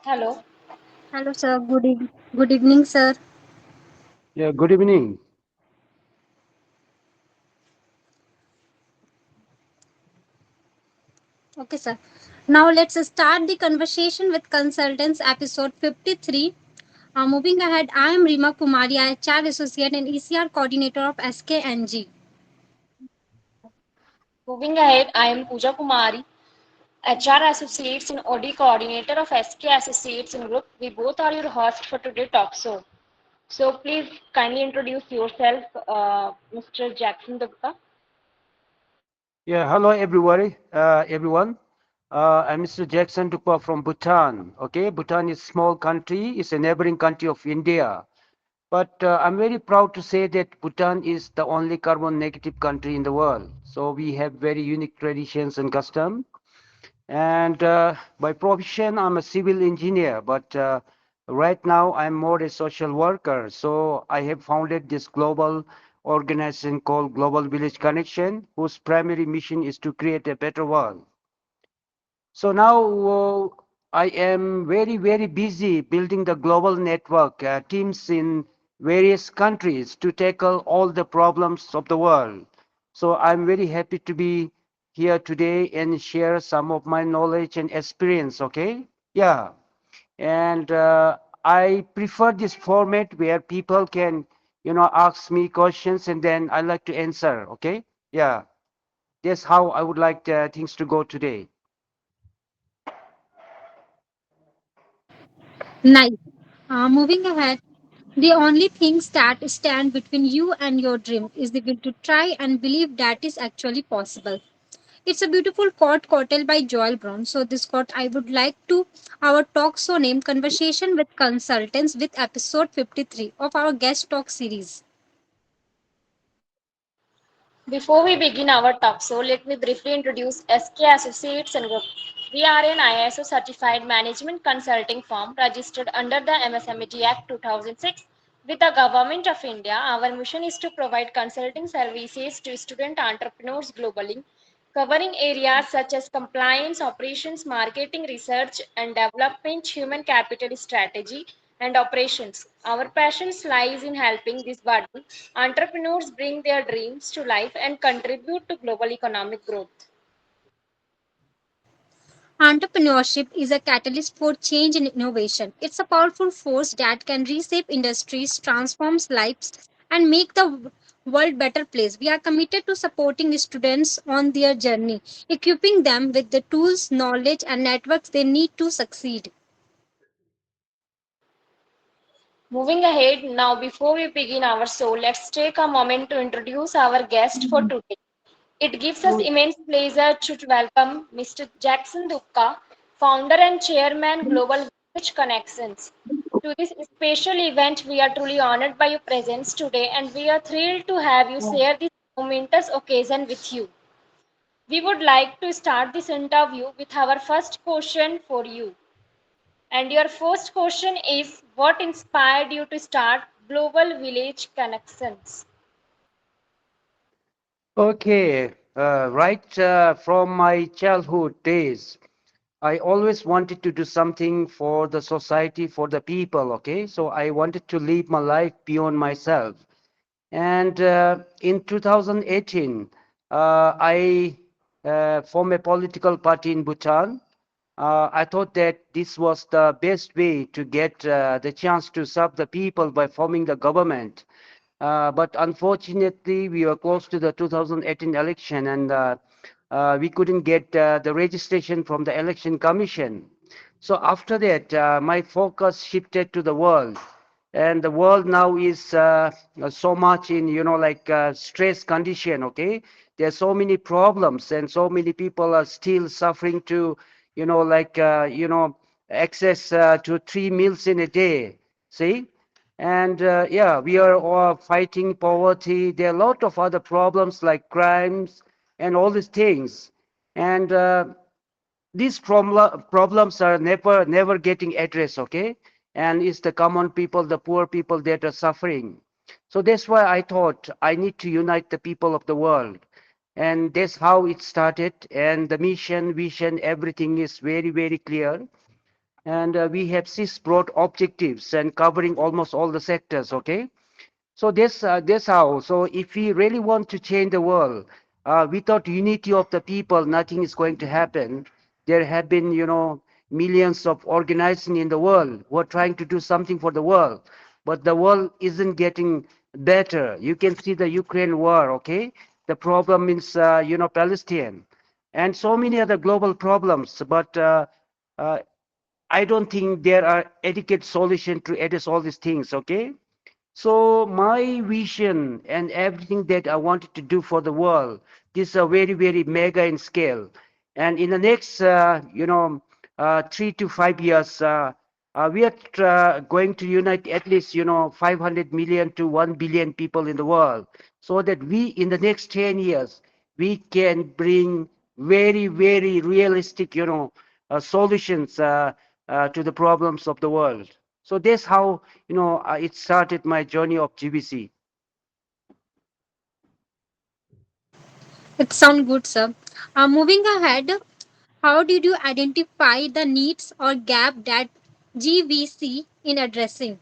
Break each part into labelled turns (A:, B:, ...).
A: Hello.
B: Hello, sir. Good evening, sir.
C: Yeah, good evening.
B: Okay, sir. Now let's start the conversation with consultants, episode 53. Moving ahead, I am Rima Kumari, HR Associate and ECR Coordinator of SKNG.
A: Moving ahead, I am Pooja Kumari, HR Associates and OD Coordinator of SK Associates in Group. We both are your hosts for today's talk show. So please kindly introduce yourself, Mr. Jackson Dukpa.
C: Yeah, hello everybody, everyone. I'm Mr. Jackson Dukpa from Bhutan. Okay, Bhutan is a small country. It's a neighboring country of India. But I'm very proud to say that Bhutan is the only carbon negative country in the world. So we have very unique traditions and custom. And by profession, I'm a civil engineer, but right now I'm more a social worker. So I have founded this global organization called Global Village Connection, whose primary mission is to create a better world. So now I am very, very busy building the global network, teams in various countries to tackle all the problems of the world. So I'm very happy to be here today and share some of my knowledge and experience. Okay. Yeah. And I prefer this format where people can, ask me questions and then I like to answer. Okay. Yeah. That's how I would like things to go today.
B: Nice. Moving ahead, the only things that stand between you and your dream is the will to try and believe that is actually possible. It's a beautiful quote by Joel Brown. So this quote I would like to our talk show name Conversation with Consultants with episode 53 of our guest talk series.
A: Before we begin our talk show, let me briefly introduce SK Associates and Group. We are an ISO certified management consulting firm registered under the MSMED Act 2006 with the Government of India. Our mission is to provide consulting services to student entrepreneurs globally, covering areas such as compliance, operations, marketing, research and development, human capital strategy, and operations. Our passion lies in helping these budding entrepreneurs bring their dreams to life and contribute to global economic growth.
B: Entrepreneurship is a catalyst for change and innovation. It's a powerful force that can reshape industries, transform lives, and make the world better place. We are committed to supporting students on their journey, equipping them with the tools, knowledge, and networks they need to succeed.
A: Moving ahead, now before we begin our show, let's take a moment to introduce our guest for today. It gives us immense pleasure to welcome Mr. Jackson Dukpa, founder and chairman Global Village Connections. To this special event, we are truly honored by your presence today and we are thrilled to have you share this momentous occasion with you. We would like to start this interview with our first question for you. And your first question is what inspired you to start Global Village Connections?
C: Okay, right from my childhood days, I always wanted to do something for the society, for the people, okay? So I wanted to live my life beyond myself. And in 2018, I formed a political party in Bhutan. I thought that this was the best way to get the chance to serve the people by forming the government. But unfortunately, we were close to the 2018 election and we couldn't get the registration from the election commission. So after that, my focus shifted to the world. And the world now is so much in, like stress condition, okay? There are so many problems and so many people are still suffering to, like, access to 3 meals in a day. See? And yeah, we are all fighting poverty. There are a lot of other problems like crimes and all these things. And these problems are never getting addressed, okay? And it's the common people, the poor people that are suffering. So that's why I thought I need to unite the people of the world. And that's how it started. And the mission, vision, everything is very, very clear. and we have six broad objectives and covering almost all the sectors. Okay, so this how. So if we really want to change the world, without unity of the people, nothing is going to happen. There have been, millions of organizing in the world who are trying to do something for the world, but the world isn't getting better. You can see the Ukraine war. Okay, the problem is, Palestine, and so many other global problems. But uh, I don't think there are adequate solution to address all these things. Okay, so my vision and everything that I wanted to do for the world, this is a very, very mega in scale. And in the next, 3 to 5 years, we are going to unite at least, 500 million to 1 billion people in the world, so that we, in the next 10 years, we can bring very, very realistic, solutions to the problems of the world. So that's how, it started my journey of GVC.
B: It sounds good, sir. Moving ahead, how did you identify the needs or gap that GVC in addressing?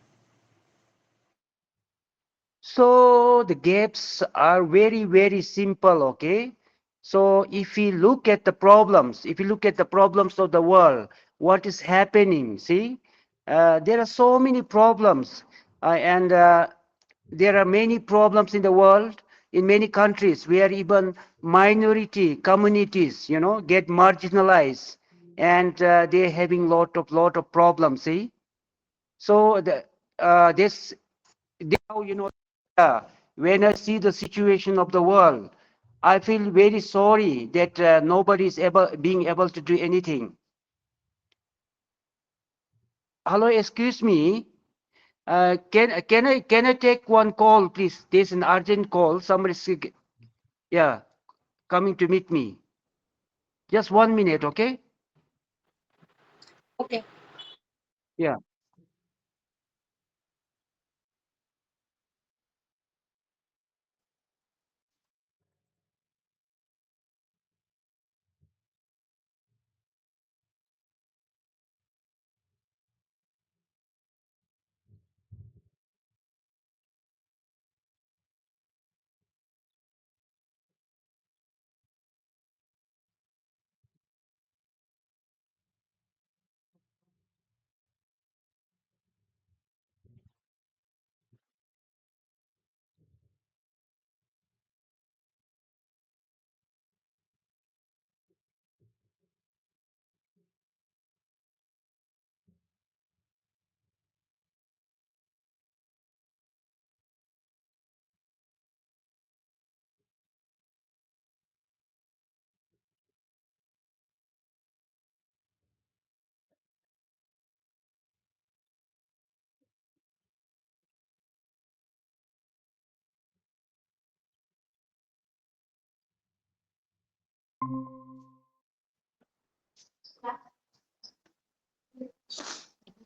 C: So the gaps are very, very simple, okay? So if we look at the problems, if you look at the problems of the world, what is happening, see? There are so many problems, and there are many problems in the world, in many countries, where even minority communities, get marginalized, and they're having lot of problems, see? So this now, when I see the situation of the world, I feel very sorry that nobody is being able to do anything. Hello, excuse me. Can I take one call, please? There's an urgent call. Somebody's, yeah, coming to meet me. Just 1 minute, okay?
A: Okay.
C: Yeah.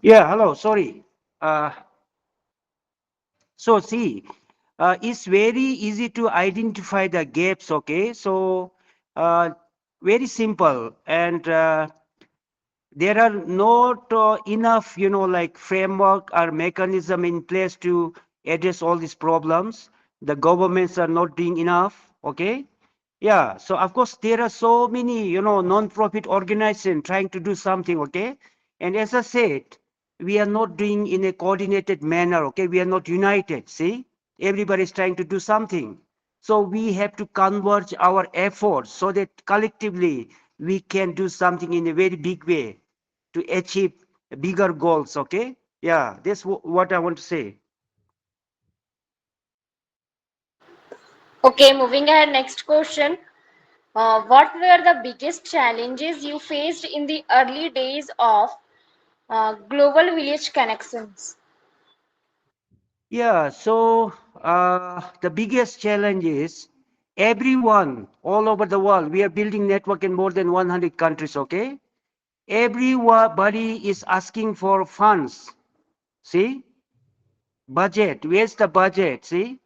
C: Yeah, hello, sorry. Uh, so see, it's very easy to identify the gaps, okay? So uh, very simple, and there are not enough, like framework or mechanism in place to address all these problems. The governments are not doing enough, okay? Yeah, so of course there are so many, non-profit organizations trying to do something, okay? And as I said, we are not doing in a coordinated manner, okay? We are not united, see? Everybody is trying to do something. So we have to converge our efforts so that collectively we can do something in a very big way to achieve bigger goals, okay? Yeah, that's what I want to say.
A: Okay, moving ahead, next question. What were the biggest challenges you faced in the early days of Global Village Connections?
C: Yeah, so the biggest challenge is everyone all over the world. We are building network in more than 100 countries, okay? Everybody is asking for funds. See? Budget. Where's the budget? See?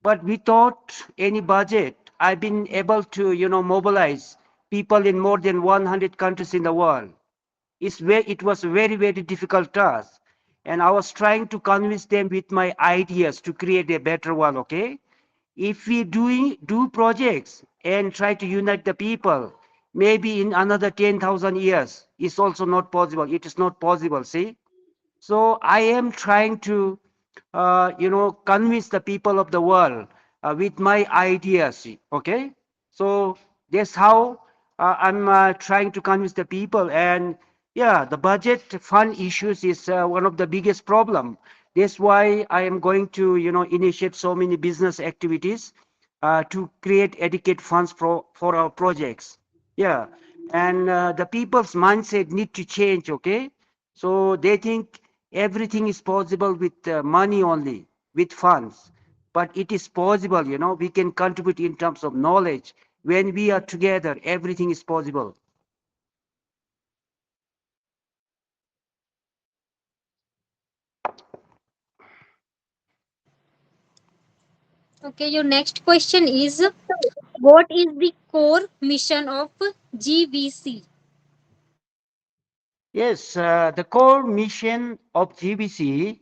C: But without any budget, I've been able to, mobilize people in more than 100 countries in the world. It was a very, very difficult task. And I was trying to convince them with my ideas to create a better world, okay? If we do projects and try to unite the people, maybe in another 10,000 years, it's also not possible. It is not possible, see? So I am trying to, convince the people of the world with my ideas. Okay, so that's how I'm trying to convince the people. And yeah, the budget fund issues is one of the biggest problem. That's why I am going to, initiate so many business activities to create adequate funds for our projects. Yeah, and the people's mindset need to change. Okay, so they think everything is possible with money only, with funds. But it is possible, we can contribute in terms of knowledge. When we are together, everything is possible.
B: Okay, your next question is, what is the core mission of GVC?
C: Yes, the core mission of GBC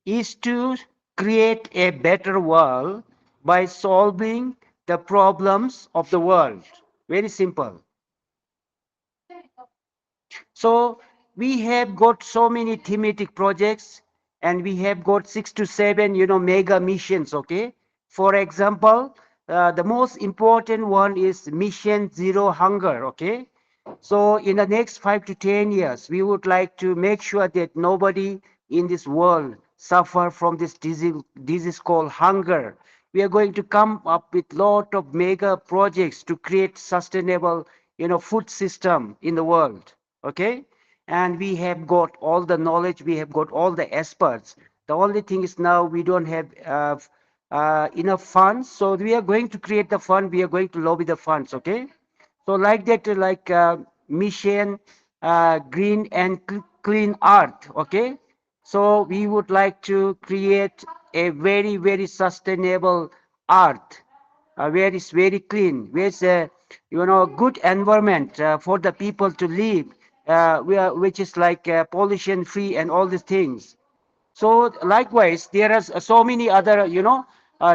C: is to create a better world by solving the problems of the world. Very simple. So we have got so many thematic projects, and we have got 6 to 7, mega missions. Okay. For example, the most important one is Mission Zero Hunger. Okay. So in the next 5 to 10 years, we would like to make sure that nobody in this world suffer from this disease called hunger. We are going to come up with lot of mega projects to create sustainable, food system in the world. Okay, and we have got all the knowledge, we have got all the experts. The only thing is now we don't have enough funds, so we are going to create the fund, we are going to lobby the funds. Okay, so like that, like mission green and clean earth. Okay, so we would like to create a very, very sustainable earth, where it's very clean, where it's a, good environment for the people to live, which is like pollution free and all these things. So likewise, there are so many other,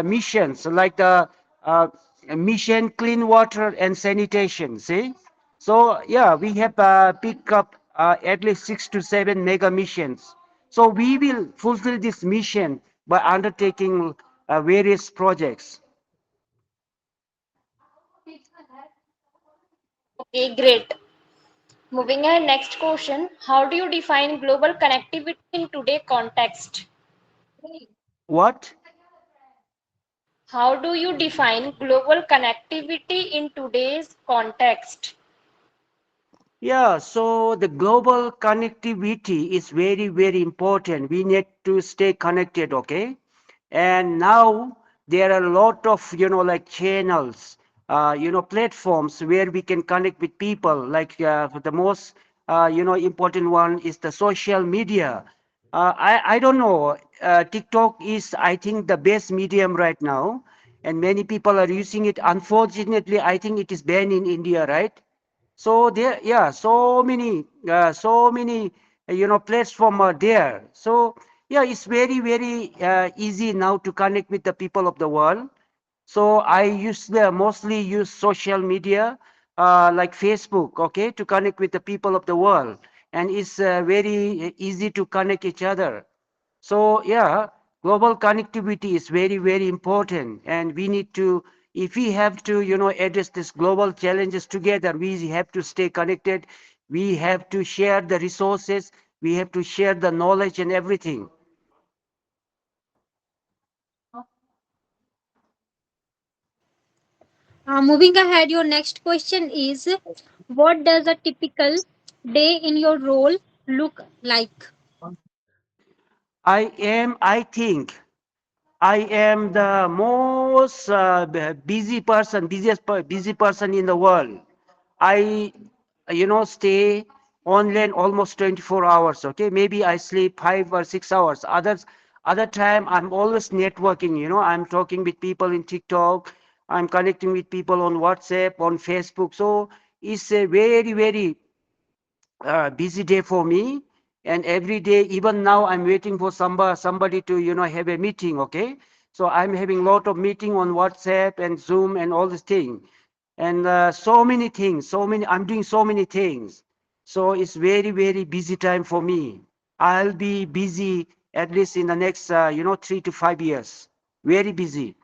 C: missions like the uh, mission clean water and sanitation. See, so yeah, we have picked up at least 6 to 7 mega missions. So we will fulfill this mission by undertaking various projects.
A: Okay, great. Moving ahead, next question. How do you define global connectivity in today's context?
C: What?
A: How do you define global connectivity in today's context?
C: Yeah, so the global connectivity is very, very important. We need to stay connected, okay? And now there are a lot of, like channels, platforms where we can connect with people. Like the most, important one is the social media. I don't know. TikTok is, I think, the best medium right now, and many people are using it. Unfortunately, I think it is banned in India, right? So there, yeah, so many, platform are there. So yeah, it's very, very easy now to connect with the people of the world. So I mostly use social media, like Facebook, okay, to connect with the people of the world, and it's very easy to connect each other. So yeah, global connectivity is very, very important, and we need to, if we have to, address these global challenges together, we have to stay connected. We have to share the resources. We have to share the knowledge and everything.
B: Moving ahead, your next question is, what does a typical day in your role look like?
C: I think I am the most busy person in the world. I, stay online almost 24 hours. Okay, maybe I sleep 5 or 6 hours. Other time I'm always networking. I'm talking with people in TikTok. I'm connecting with people on WhatsApp, on Facebook. So it's a very, very busy day for me. And every day, even now, I'm waiting for somebody to, have a meeting. Okay. So I'm having a lot of meeting on WhatsApp and Zoom and all this thing. And so many things, I'm doing so many things. So it's very, very busy time for me. I'll be busy at least in the next, 3 to 5 years. Very busy.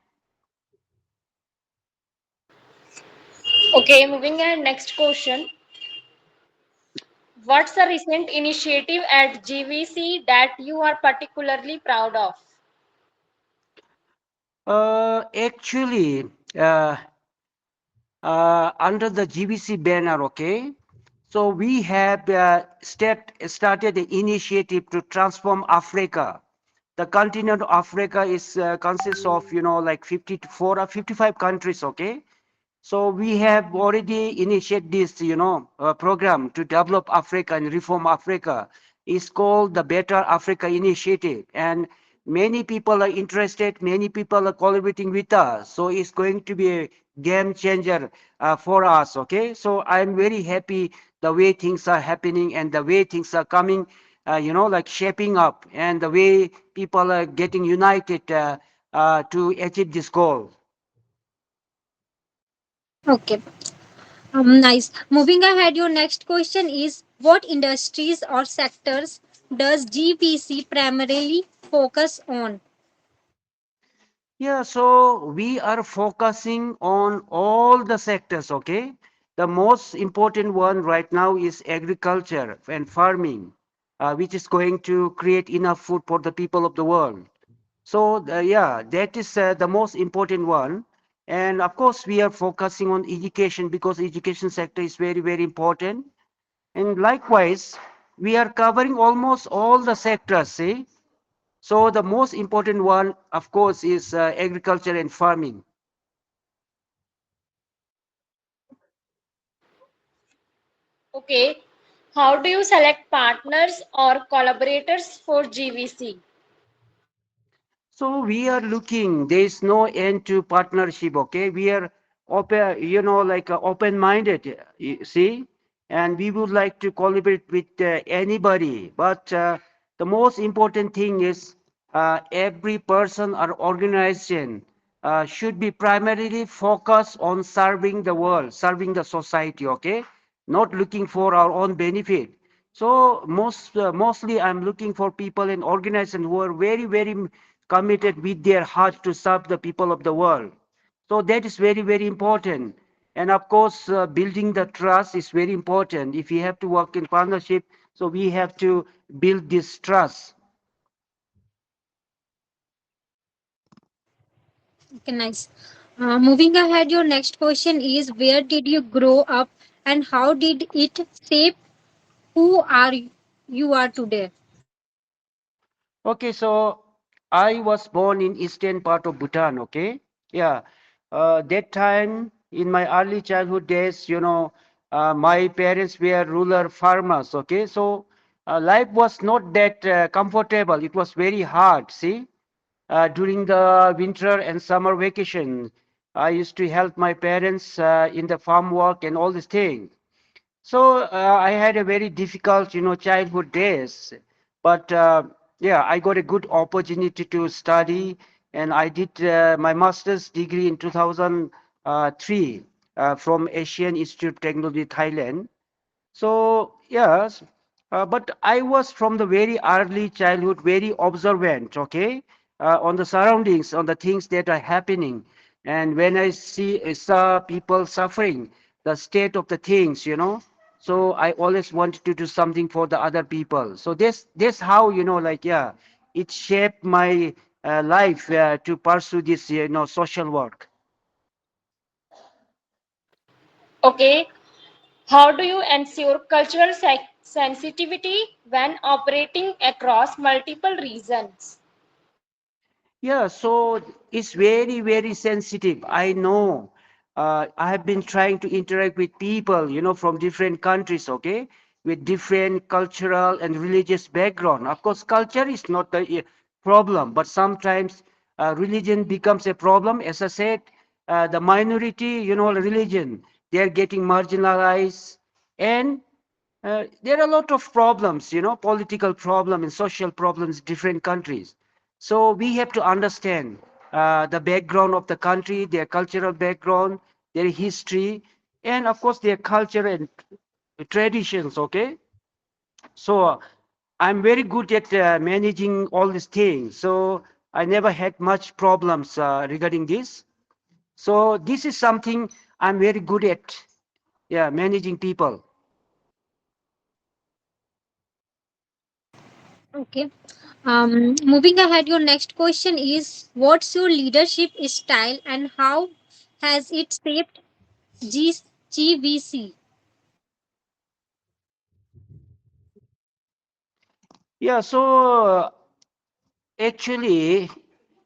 A: Okay, moving ahead, next question. What's a recent initiative at GVC that you are particularly proud of?
C: Actually, uh, under the GVC banner, okay? So we have started the initiative to transform Africa. The continent of Africa is consists of, like 54 or 55 countries, okay? So we have already initiated this, program to develop Africa and reform Africa. It's called the Better Africa Initiative, and many people are interested. Many people are collaborating with us. So it's going to be a game changer for us. Okay, so I'm very happy the way things are happening and the way things are coming, like shaping up, and the way people are getting united to achieve this goal.
B: Okay. Nice. Moving ahead, your next question is what industries or sectors does GVC primarily focus on?
C: Yeah, so we are focusing on all the sectors, okay? The most important one right now is agriculture and farming, which is going to create enough food for the people of the world. So, yeah, that is the most important one. And of course, we are focusing on education because education sector is very, very important. And likewise, we are covering almost all the sectors, see? So the most important one, of course, is agriculture and farming.
A: Okay, how do you select partners or collaborators for GVC?
C: So we are looking, there is no end to partnership, okay? We are open, like open-minded, you see? And we would like to collaborate with anybody. But the most important thing is every person or organization should be primarily focused on serving the world, serving the society, okay? Not looking for our own benefit. So mostly I'm looking for people and organizations who are very, very committed with their heart to serve the people of the world. So that is very, very important. And of course, building the trust is very important. If we have to work in partnership, so we have to build this trust.
B: Okay, nice. Moving ahead, your next question is where did you grow up and how did it shape who you are today?
C: Okay, so I was born in eastern part of Bhutan, okay? Yeah. That time in my early childhood days, my parents were rural farmers, okay? So life was not that comfortable. It was very hard, see? During the winter and summer vacation, I used to help my parents in the farm work and all these things. So I had a very difficult, childhood days, but yeah, I got a good opportunity to study, and I did my master's degree in 2003 from Asian Institute of Technology, Thailand. So yes, but I was from the very early childhood very observant, okay, on the surroundings, on the things that are happening, and when saw people suffering, the state of the things, so I always wanted to do something for the other people. So this how like yeah, it shaped my life to pursue this social work.
A: Okay, how do you ensure cultural sensitivity when operating across multiple regions?
C: Yeah, so it's very, very sensitive. I know. I have been trying to interact with people, from different countries, okay, with different cultural and religious background. Of course, culture is not the problem, but sometimes religion becomes a problem. As I said, the minority, religion, they are getting marginalized, and There are a lot of problems, political problem and social problems in different countries. So we have to understand the background of the country, their cultural background, their history, and of course their culture and traditions. Okay, so I'm very good at managing all these things. So I never had much problems regarding this. So this is something I'm very good at. Yeah, managing people.
B: Okay. Moving ahead, your next question is, what's your leadership style and how has it shaped G- GVC?
C: Yeah, so actually,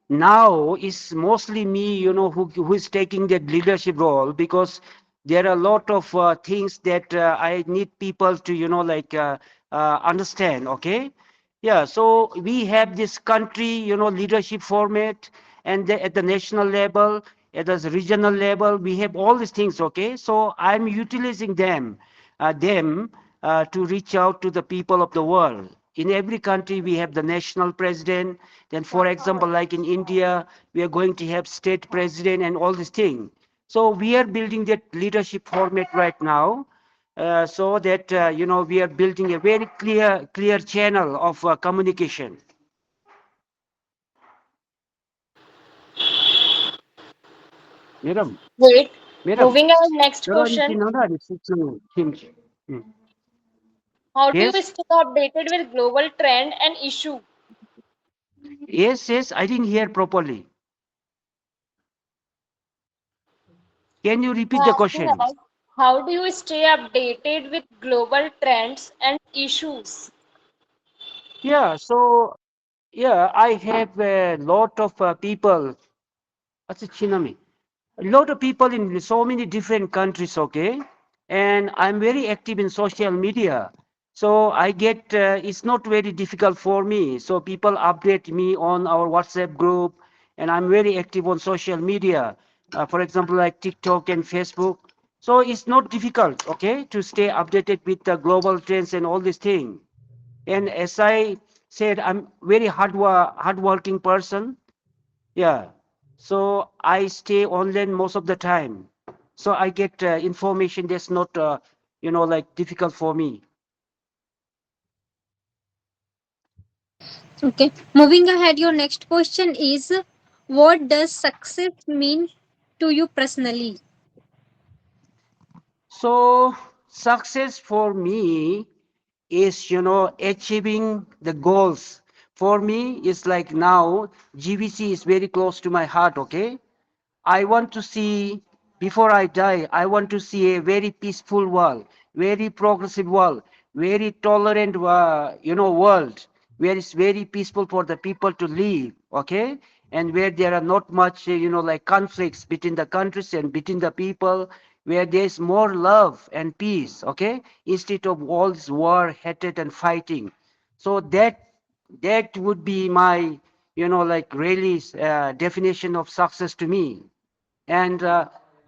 C: now it's mostly me, who is taking that leadership role because there are a lot of things that I need people to, understand. Okay. Yeah. So we have this country, leadership format, and at the national level, at the regional level, we have all these things. Okay. So I'm utilizing them to reach out to the people of the world. In every country, we have the national president. Then, for example, like in India, we are going to have state president and all these things. So we are building that leadership format right now, so that we are building a very clear channel of communication. Madam,
A: Wait.
C: madam,
A: Moving our next
C: जरा नीचे
A: question.
C: ना ना, change. Hmm.
A: How do you
C: Yes,
A: stay updated with global trend and issue?
C: yes. I didn't hear properly. Can you repeat the
A: Asking
C: question?
A: us, how do you stay updated with global trends and issues?
C: Yeah. So yeah, I have a lot of people. अच्छा छीना में. A lot of people in so many different countries, okay? And I'm very active in social media. So I get, it's not very difficult for me. So people update me on our WhatsApp group, and I'm very active on social media. For example, like TikTok and Facebook. So it's not difficult, okay, to stay updated with the global trends and all these things. And as I said, I'm very hardworking person. Yeah. So I stay online most of the time. So I get information that's not, like difficult for me.
B: Okay. Moving ahead, your next question is, what does success mean to you personally?
C: So success for me is, achieving the goals. For me, it's like now GVC is very close to my heart. Okay. I want to see, before I die, I want to see a very peaceful world, very progressive world, very tolerant, world where it's very peaceful for the people to live, okay? And where there are not much, like conflicts between the countries and between the people, where there's more love and peace, okay? Instead of all this war, hatred, and fighting. So that would be my, like really definition of success to me. And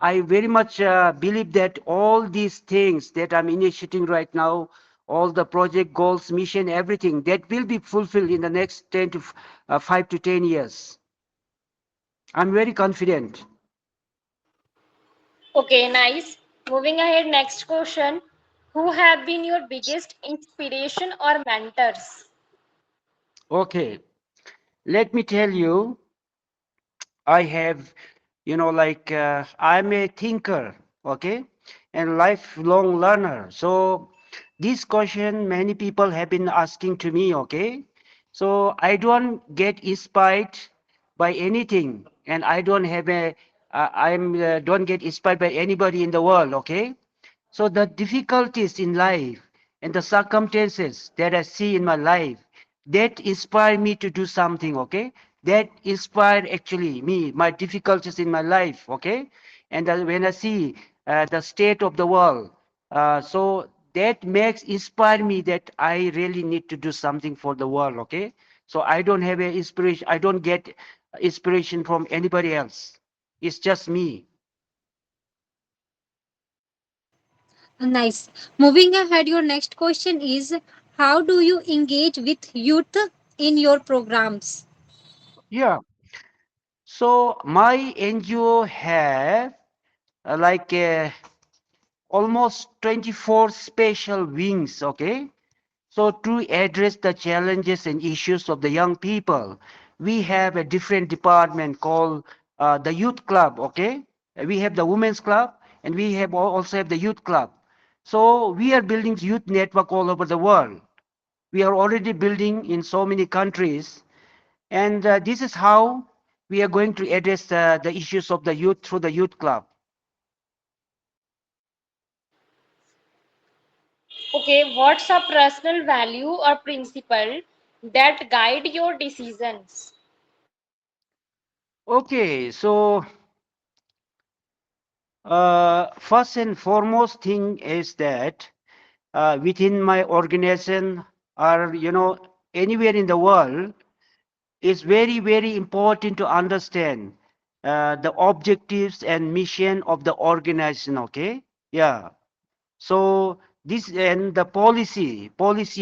C: I very much believe that all these things that I'm initiating right now, all the project goals, mission, everything, that will be fulfilled in the next 5 to 10 years. I'm very confident.
A: Okay, nice. Moving ahead, next question. Who have been your biggest inspiration or mentors?
C: Okay, let me tell you, I have, I'm a thinker, okay, and lifelong learner. So this question many people have been asking to me, okay. So I don't get inspired by anything, and I don't have I'm don't get inspired by anybody in the world, okay. So the difficulties in life and the circumstances that I see in my life, that inspire me to do something, okay? That inspire actually me, my difficulties in my life, okay? And when I see the state of the world, so that makes inspire me that I really need to do something for the world, okay? So I don't have a inspiration, I don't get inspiration from anybody else. It's just me.
B: Nice. Moving ahead, your next question is, how do you engage with youth in your programs?
C: Yeah. So my NGO have like almost 24 special wings, okay? So to address the challenges and issues of the young people, we have a different department called the youth club, okay? We have the women's club and we have also have the youth club. So we are building youth network all over the world. We are already building in so many countries, and this is how we are going to address the issues of the youth through the youth club.
A: Okay, what's a personal value or principle that guide your decisions?
C: Okay, so first and foremost thing is that within my organization or anywhere in the world, it's very very important to understand the objectives and mission of the organization. Okay, yeah. So this and the policy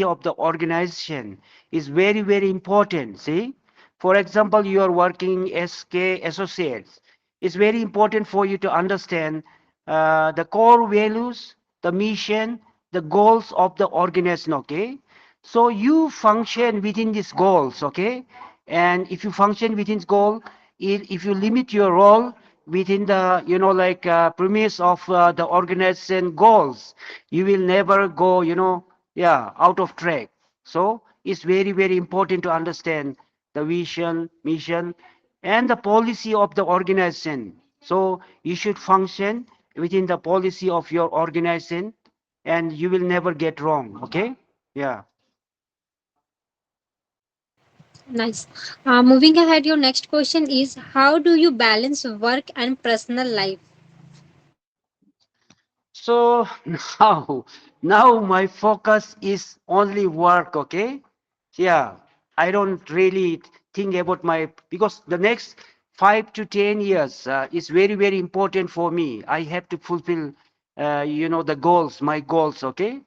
C: of the organization is very very important. See, for example, you are working SK associates. It's very important for you to understand the core values, the mission, the goals of the organization. Okay, so you function within these goals. Okay, and if you function within this goal, if you limit your role within the like premise of the organization goals, you will never go yeah, out of track. So it's very very important to understand the vision, mission, and the policy of the organization. So you should function within the policy of your organization, and you will never get wrong. Okay, yeah.
B: Nice. Moving ahead, your next question is, how do you balance work and personal life?
C: So now my focus is only work, okay? Yeah, I don't really think about my, because the next 5 to 10 years is very very important for me. I have to fulfill the goals, my goals, okay?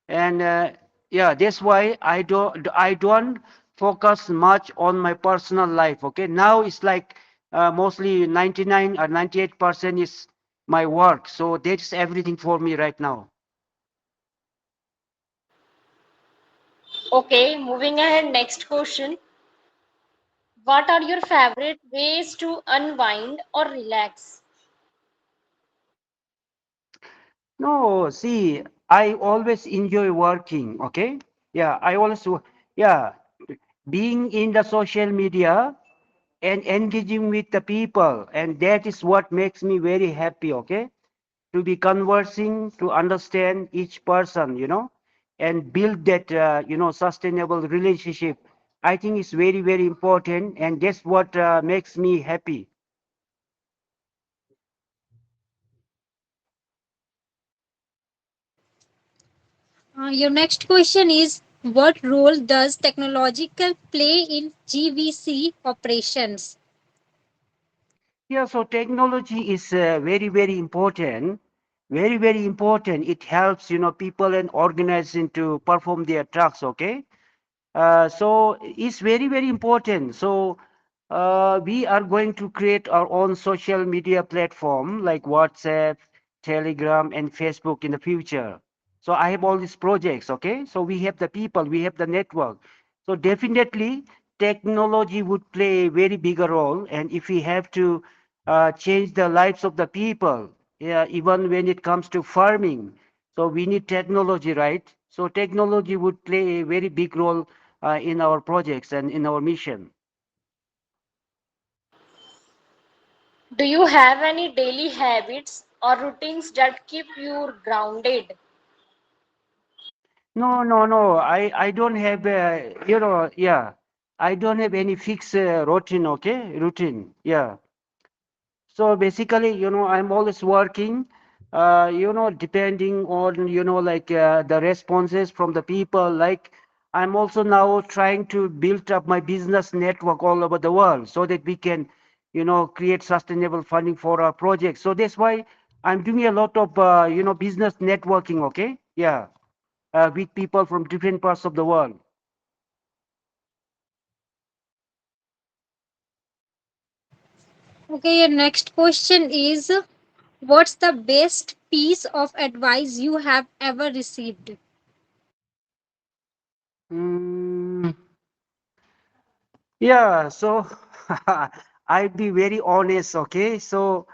C: And yeah, that's why I don't focus much on my personal life. Okay, now it's like mostly 99 or 98% is my work, so that's everything for me right now.
A: Okay, moving ahead, next question. What are your favorite ways to unwind or relax?
C: No, see, I always enjoy working. Okay, yeah, I always yeah, being in the social media and engaging with the people, and that is what makes me very happy. Okay, to be conversing, to understand each person, and build that, sustainable relationship. I think it's very, very important, and that's what makes me happy.
B: Your next question is, what role does technological play in GVC operations?
C: Yeah, so technology is very, very important. Very, very important. It helps, people and organizing to perform their tasks, okay? So it's very, very important. So we are going to create our own social media platform like WhatsApp, Telegram, and Facebook in the future. So I have all these projects, okay? So we have the people, we have the network. So definitely technology would play a very bigger role. And if we have to change the lives of the people, yeah, even when it comes to farming, so we need technology, right? So technology would play a very big role in our projects and in our mission.
A: Do you have any daily habits or routines that keep you grounded?
C: No, no, no. I don't have, yeah. I don't have any fixed routine, okay? Routine, yeah. So basically, I'm always working, depending on, like the responses from the people. Like I'm also now trying to build up my business network all over the world so that we can, create sustainable funding for our projects. So that's why I'm doing a lot of business networking. Okay, yeah, with people from different parts of the world.
B: Okay, your next question is, what's the best piece of advice you have ever received?
C: Mm, yeah, so I'll be very honest. Okay, so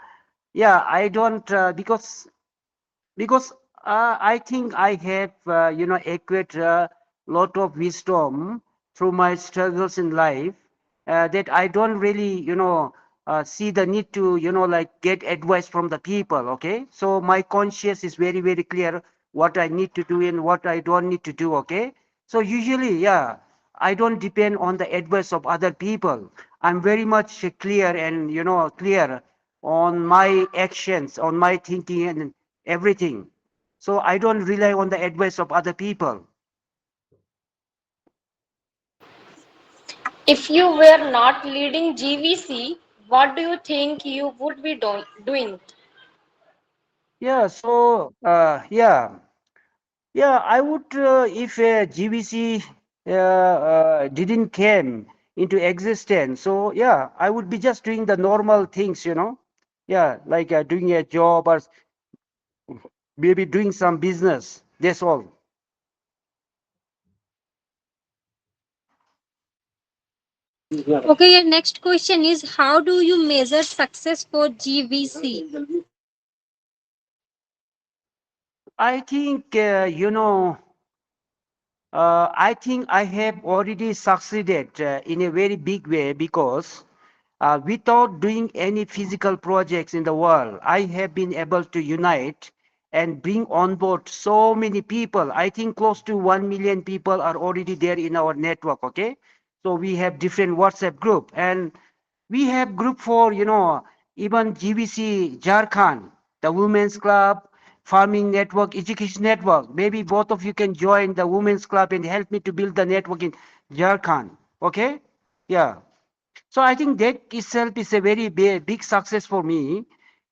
C: yeah, I don't because I think I have acquired a lot of wisdom through my struggles in life, that I don't really see the need to like get advice from the people. Okay, so my conscience is very very clear what I need to do and what I don't need to do. Okay, so usually, yeah, I don't depend on the advice of other people. I'm very much clear and clear on my actions, on my thinking and everything. So I don't rely on the advice of other people.
A: If you were not leading GVC, what do you think you would be doing?
C: Yeah, so yeah, I would if GVC didn't came into existence. So yeah, I would be just doing the normal things. Yeah, like doing a job or maybe doing some business. That's all.
B: Okay, your next question is, how do you measure success for GVC?
C: I think I think I have already succeeded in a very big way because without doing any physical projects in the world, I have been able to unite and bring on board so many people. I think close to 1 million people are already there in our network. Okay. So we have different WhatsApp group and we have group for, even GVC Jharkhand, the Women's Club, Farming Network, Education Network. Maybe both of you can join the Women's Club and help me to build the network in Jharkhand. Okay? Yeah. So I think that itself is a very big success for me.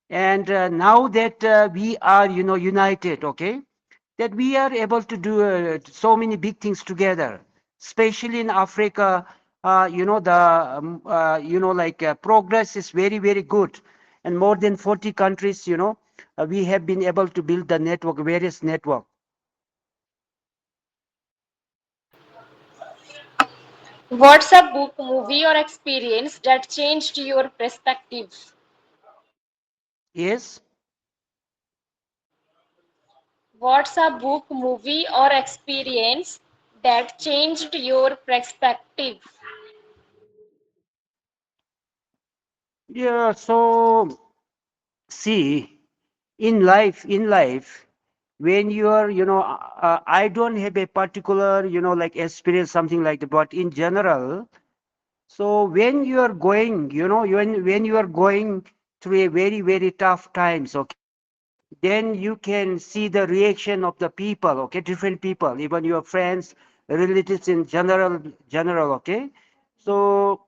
C: And now that we are, united, okay, that we are able to do so many big things together, especially in Africa. Progress is very, very good. And more than 40 countries, we have been able to build the network, various network.
A: What's a book, movie, or experience that changed your perspective?
C: Yes.
A: What's a book, movie, or experience that changed your perspective?
C: Yeah. So see, in life, when you are, I don't have a particular, like experience, something like that, but in general, so when you are going, when you are going through a very, very tough times, okay, then you can see the reaction of the people, okay, different people, even your friends, relatives in general, okay. So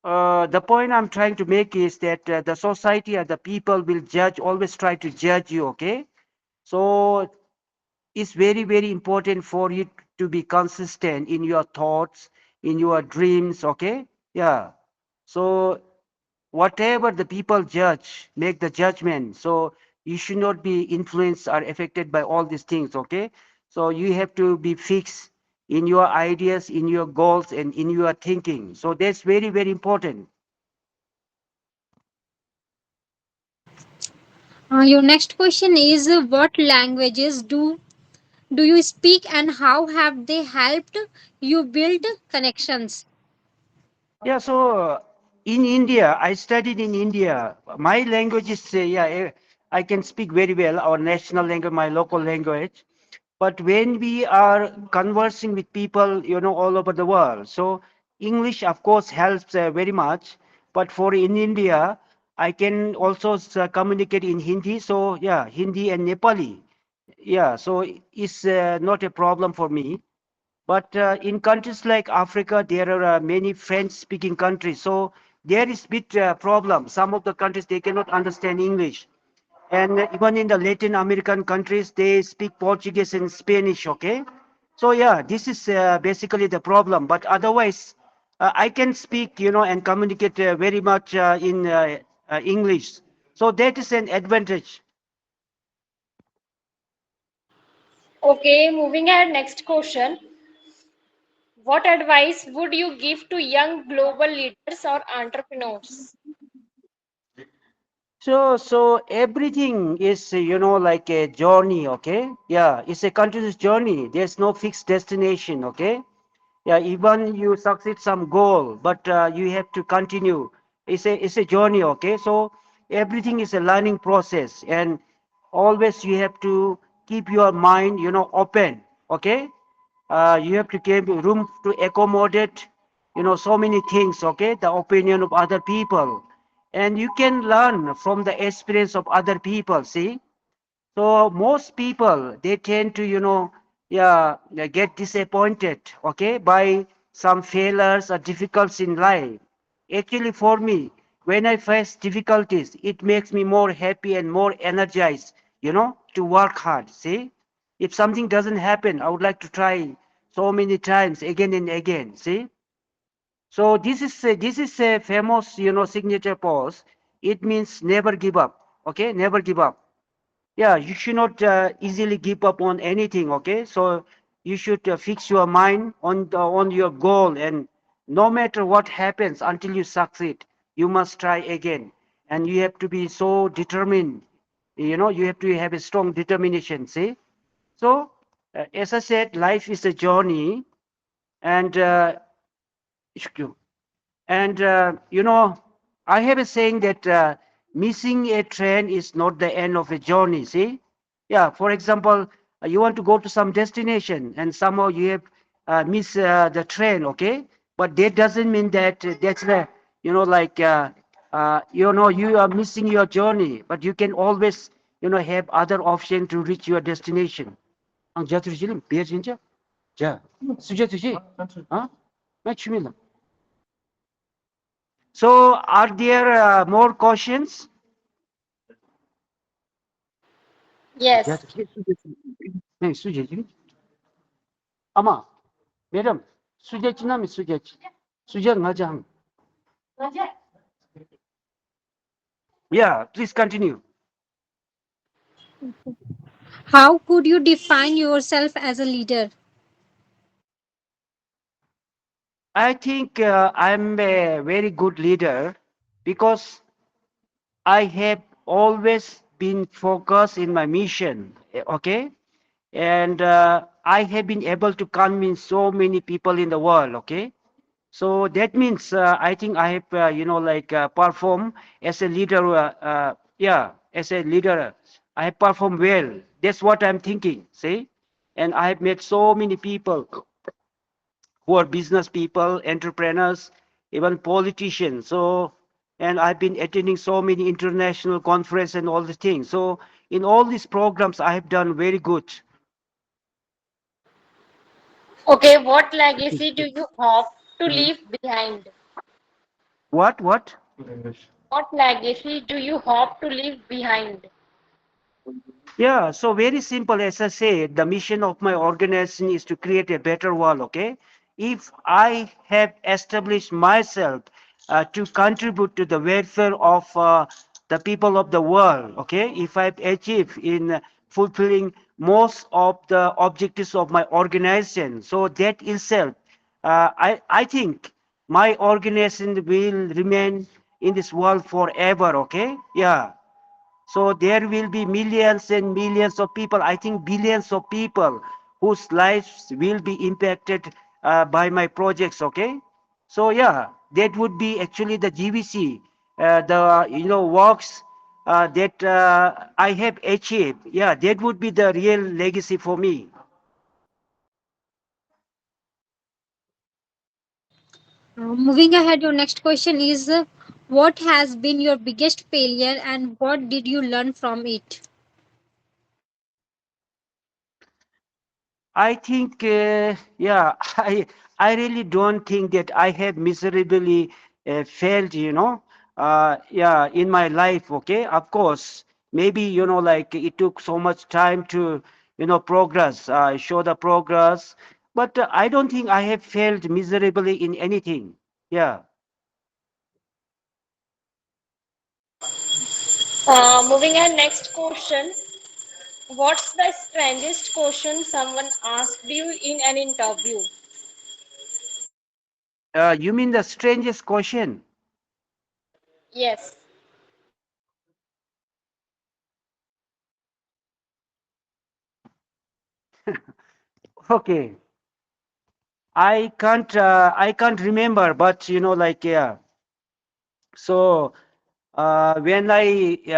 C: the point I'm trying to make is that the society and the people will judge, always try to judge you, okay. So it's very, very important for you to be consistent in your thoughts, in your dreams, okay. Yeah. So whatever the people judge, make the judgment. So you should not be influenced or affected by all these things, okay. So you have to be fixed in your ideas, in your goals, and in your thinking. So that's very, very important.
B: Your next question is, what languages do you speak and how have they helped you build connections?
C: Yeah, so in India, I studied in India. My language is, I can speak very well our national language, my local language. But when we are conversing with people, all over the world, so English, of course, helps very much. But for in India, I can also communicate in Hindi. So yeah, Hindi and Nepali. Yeah, so it's not a problem for me. But in countries like Africa, there are many French-speaking countries. So there is bit problem. Some of the countries they cannot understand English, And even in the Latin American countries, they speak Portuguese and Spanish, okay? So yeah, this is basically the problem. But otherwise, I can speak, and communicate very much in English. So that is an advantage.
A: Okay, moving ahead, next question. What advice would you give to young global leaders or entrepreneurs?
C: So everything is, like a journey, okay? Yeah, it's a continuous journey. There's no fixed destination, okay? Yeah, even you succeed some goal, but you have to continue. It's a journey, okay? So everything is a learning process, and always you have to keep your mind, open, okay? You have to give room to accommodate, so many things, okay? The opinion of other people, and you can learn from the experience of other people. See, so most people they tend to yeah, get disappointed, okay, by some failures or difficulties in life. Actually, for me, when I face difficulties, it makes me more happy and more energized, to work hard. See, if something doesn't happen, I would like to try so many times again and again. See, so this is a famous signature pose. It means never give up. Okay, never give up. Yeah, you should not easily give up on anything. Okay, so you should fix your mind on your goal, and no matter what happens until you succeed, you must try again, and you have to be so determined. You have to have a strong determination. See, so as I said, life is a journey, and and I have a saying that missing a train is not the end of a journey. See, yeah. For example, you want to go to some destination, and somehow you have miss the train. Okay, but that doesn't mean that that's the like you are missing your journey. But you can always have other option to reach your destination. Ang jatuh jilim, biar jinja. Ja, sudah tu je. Huh? Macam so, are there more questions? Ya,
A: Yes.
C: नहीं सुजेची ama madam sujechi nami sujechi sujel ngajang yeah, please continue.
B: How could you define yourself as a leader?
C: I think I'm a very good leader because I have always been focused in my mission, okay, and I have been able to convince so many people in the world, okay. So that means I think I have, like perform as a leader. Yeah, as a leader, I have performed well. That's what I'm thinking. See, and I have met so many people who are business people, entrepreneurs, even politicians. So, and I've been attending so many international conferences and all the things. So, in all these programs, I have done very good.
A: Okay, what legacy do you hope to leave behind?
C: What? What?
A: What legacy do you hope to leave behind?
C: Yeah, so very simple. As I said, the mission of my organization is to create a better world. Okay, if I have established myself to contribute to the welfare of the people of the world, okay, if I've achieved in fulfilling most of the objectives of my organization, so that itself, I think my organization will remain in this world forever. Okay, yeah, so there will be millions and millions of people, I think billions of people whose lives will be impacted by my projects, okay? So yeah, that would be actually the GVC, the works that I have achieved. Yeah, that would be the real legacy for me.
B: Moving ahead, your next question is what has been your biggest failure and what did you learn from it?
C: I think, yeah, I really don't think that I have miserably failed, yeah, in my life. Okay, of course, maybe like it took so much time to progress, show the progress, but I don't think I have failed miserably in anything. Yeah.
A: Moving on, next question. What's the strangest question someone asked you in an interview?
C: You mean the strangest question?
A: Yes.
C: Okay, I can't remember, but like, yeah. So when I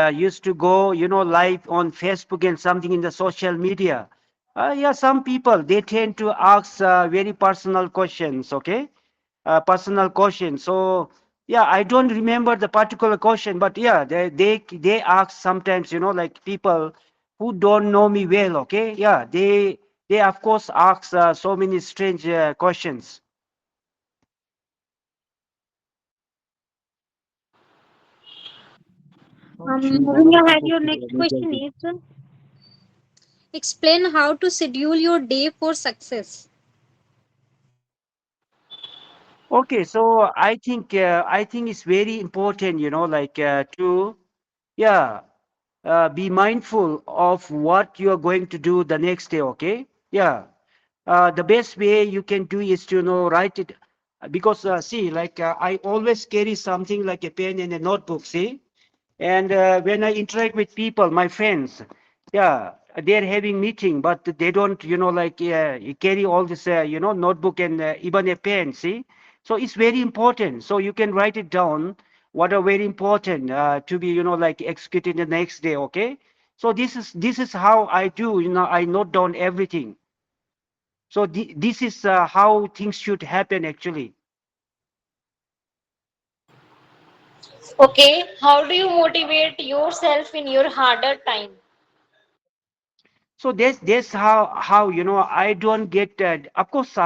C: used to go, live on Facebook and something in the social media, yeah, some people they tend to ask very personal questions, okay? Personal questions. So yeah, I don't remember the particular question, but yeah, they ask sometimes, like people who don't know me well, okay? Yeah, they of course ask so many strange questions.
B: Moving ahead, your next question is explain how to schedule your day for success.
C: Okay, so I think it's very important, like to yeah, be mindful of what you are going to do the next day. Okay, yeah. The best way you can do is to write it, because see, like I always carry something like a pen and a notebook. See, and when I interact with people, my friends, yeah, they're having meeting, but they don't, like carry all this, notebook and even a pen. See, so it's very important. So you can write it down. What are very important to be, like executed the next day. Okay. So this is how I do. I note down everything. So this is how things should happen actually.
A: Okay. How do you motivate yourself in your harder time?
C: So that's how I don't get of course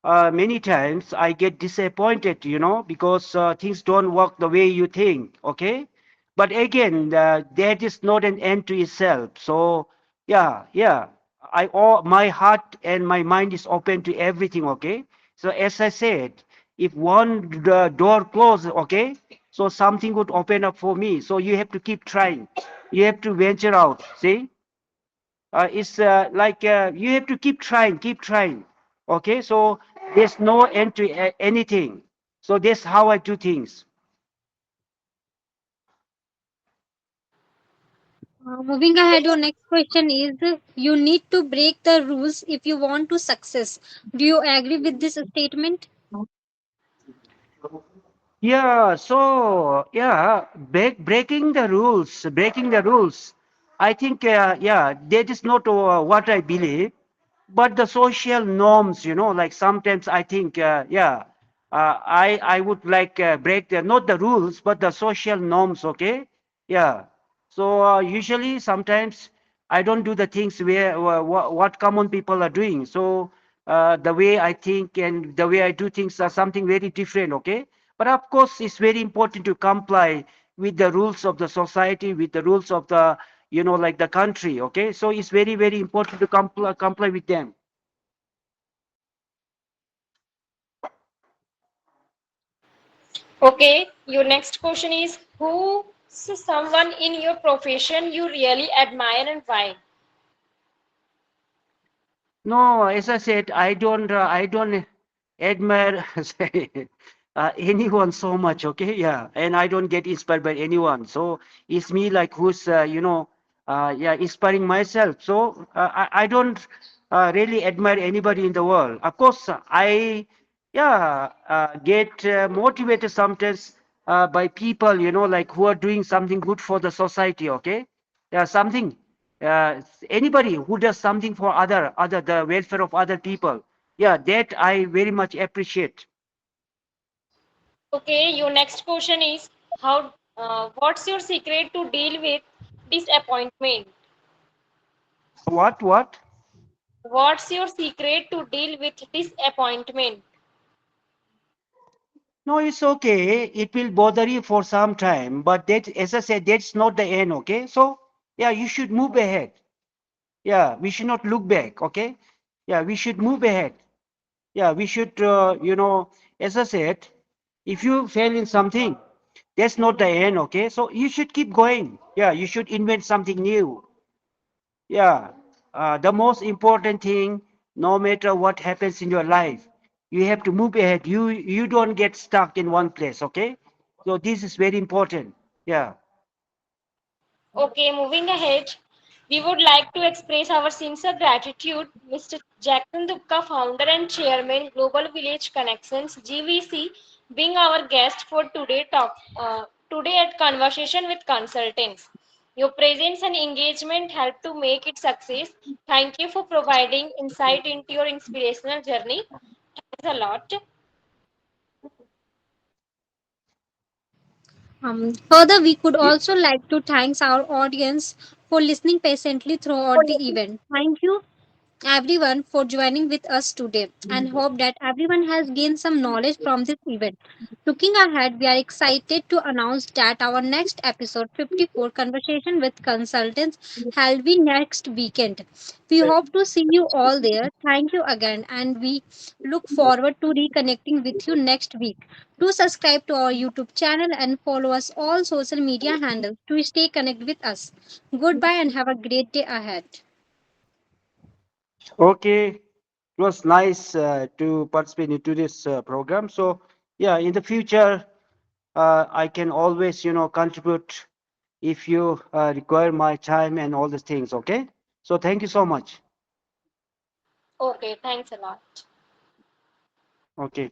C: many times I get disappointed, because things don't work the way you think, okay? But again, that is not an end to itself. So yeah, yeah, all my heart and my mind is open to everything, okay? So as I said, if one door closes, okay, so something would open up for me. So you have to keep trying. You have to venture out. See, it's like you have to keep trying, keep trying. Okay, so there's no end to anything. So that's how I do things.
B: Moving ahead, your next question is you need to break the rules if you want to success. Do you agree with this statement?
C: Yeah, so yeah, breaking the rules, breaking the rules. I think, yeah, that is not what I believe, but the social norms, like sometimes I think, yeah, I would like break not the rules, but the social norms, okay? Yeah. So usually sometimes I don't do the things where what common people are doing. So the way I think and the way I do things are something very different, okay? But of course, it's very important to comply with the rules of the society, with the rules of the, like the country, okay? So it's very, very important to comply with them.
A: Okay. Your next question is who's someone in your profession you really admire and why?
C: No, as I said, I don't admire anyone so much. Okay, yeah, and I don't get inspired by anyone. So it's me like who's yeah, inspiring myself. So I don't really admire anybody in the world. Of course, I yeah get motivated sometimes by people, like who are doing something good for the society. Okay, yeah, something anybody who does something for other the welfare of other people, yeah, that I very much appreciate.
A: Okay. Your next question is how. What's your secret to deal with disappointment?
C: What?
A: What's your secret to deal with disappointment?
C: No, it's okay. It will bother you for some time, but that, as I said, that's not the end. Okay, so yeah, you should move ahead. Yeah, we should not look back. Okay, yeah, we should move ahead. Yeah, we should, as I said, if you fail in something, that's not the end. Okay, so you should keep going. Yeah, you should invent something new. Yeah, the most important thing, no matter what happens in your life, you have to move ahead. You don't get stuck in one place. Okay, so this is very important. Yeah.
A: Okay, moving ahead, we would like to express our sincere gratitude, Mr. Jackson Dupka, founder and chairman, Global Village Connections (GVC), being our guest for today at Conversation with Consultants. Your presence and engagement help to make it success. Thank you for providing insight into your inspirational journey. Thanks a lot.
B: Further, we could also like to thank our audience for listening patiently throughout the event. Thank you everyone for joining with us today and hope that everyone has gained some knowledge from this event. Looking ahead, we are excited to announce that our next episode 54 conversation with consultants will be next weekend. We hope to see you all there. Thank you again and we look forward to reconnecting with you next week. Do subscribe to our YouTube channel and follow us all social media handles to stay connected with us. Goodbye and have a great day ahead.
C: Okay. It was nice to participate into this program. So yeah, in the future, I can always, contribute if you require my time and all these things. Okay. So thank you so much.
A: Okay, thanks a lot.
C: Okay.